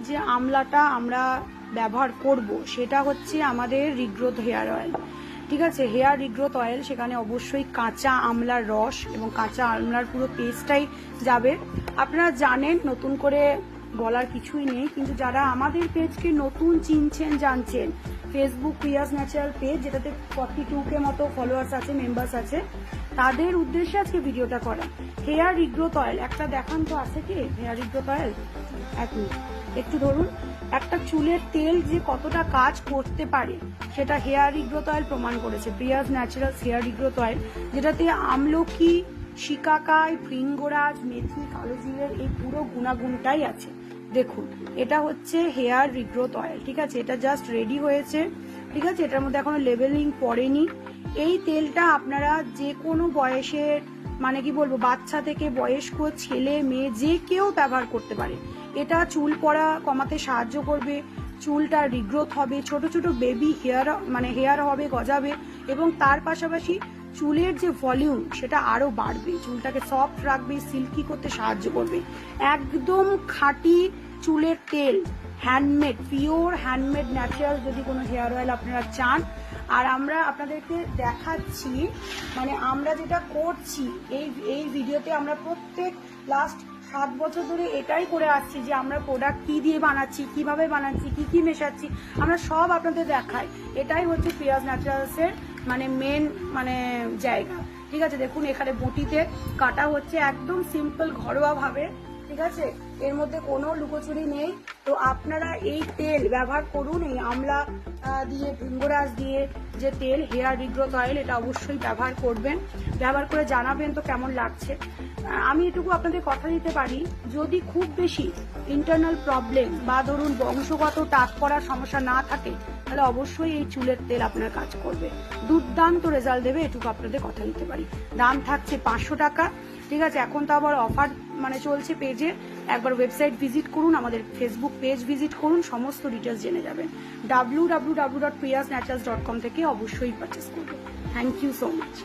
যে আমলাটা আমরা ব্যবহার করব সেটা হচ্ছে আমাদের রিগ্রোথ হেয়ার অয়েল। ঠিক আছে, হেয়ার রিগ্রোথ অয়েল, সেখানে অবশ্যই কাঁচা আমলার রস এবং কাঁচা আমলার পুরো পেস্টটাই যাবে। আপনারা জানেন, নতুন করে বলার কিছুই নেই, কিন্তু যারা আমাদের পেজকে নতুন চিনছেন জানছেন, ফেসবুক প্রিয়াস ন্যাচারাল পেজ, যেটাতে 42K মতো ফলোয়ার্স আছে, মেম্বার্স আছে, তাদের উদ্দেশ্যে আজকে ভিডিওটা করা। হেয়ার রিগ্রোথ অয়েল একটা দেখান তো, আছে কি হেয়ার রিগ্রোথ অয়েল? এক মিনিট, একটু ধরুন। একটা চুলের তেল যে কতটা কাজ করতে পারে সেটা হেয়ার রিগ্রোথ অয়েল প্রমাণ করেছে। Priyas natural hair regrowth oil, যেটাতে আমলকি, শিকাকাই, ভৃঙ্গরাজ, মেথি, কালো জিরের এই পুরো গুণাগুণটাই আছে। দেখুন, এটা হচ্ছে হেয়ার রিগ্রোথ অয়েল। ঠিক আছে, এটা জাস্ট রেডি হয়েছে। ঠিক আছে, এটার মধ্যে এখনো লেবেলিং পড়েনি। এই তেলটা আপনারা যে কোনো বয়সের, মানে কি বলবো, বাচ্চা থেকে বয়স্ক, ছেলে মেয়ে যে কেউ ব্যবহার করতে পারে। এটা চুল পড়া কমাতে সাহায্য করবে, চুলটা রিগ্রোথ হবে, ছোট ছোট বেবি হেয়ার মানে হেয়ার হবে, গজাবে, এবং তার পাশাপাশি চুলের যে ভলিউম সেটা আরো বাড়বে, চুলটাকে সফট রাখবে, সিল্কি করতে সাহায্য করবে। একদম খাঁটি চুলের তেল, হ্যান্ডমেড, পিওর হ্যান্ডমেড ন্যাচারাল যদি কোনো হেয়ার অয়েল আপনারা চান। আর আমরা আপনাদেরকে দেখাচ্ছি, মানে আমরা যেটা করছি এই ভিডিওতে, আমরা প্রত্যেক লাস্ট 7 বছর ধরে এটাই করে আসছি যে আমরা প্রোডাক্ট কি দিয়ে বানাচ্ছি, কিভাবে বানাচ্ছি, কি কি মেশাচ্ছি, আমরা সব আপনাদের দেখাই। এটাই হচ্ছে প্রিয়াস ন্যাচারালসের মানে মেন মানে জায়গা। ঠিক আছে, দেখুন এখানে বটিতে কাটা হচ্ছে একদম সিম্পল ঘরোয়া ভাবে। ঠিক আছে, এর মধ্যে কোনো লুকোচুরি নেই। তো আপনারা এই তেল ব্যবহার করুন, এই আমলা দিয়ে, ভৃঙ্গরাজ দিয়ে যে তেল, হেয়ার রিগ্রোথ অয়েল, এটা অবশ্যই ব্যবহার করবেন। ব্যবহার করে জানাবেন তো কেমন লাগছে। আমি এটুকু আপনাদের কথা দিতে পারি, যদি খুব বেশি ইন্টারনাল প্রবলেম বা ধরুন বংশগত টাক পড়ার সমস্যা না থাকে, তাহলে অবশ্যই এই চুলের তেল আপনার কাজ করবে, দুর্দান্ত রেজাল্ট দেবে, এটুকু আপনাদের কথা দিতে পারি। দাম থাকছে 500 টাকা। ঠিক আছে, এখন তো আবার অফার মানে চলছে পেজে। একবার ওয়েবসাইট ভিজিট করুন, আমাদের ফেসবুক পেজ ভিজিট করুন, সমস্ত ডিটেলস জেনে যাবেন। www.priyasnaturals.com থেকে অবশ্যই পারচেস করবেন। Thank you so much.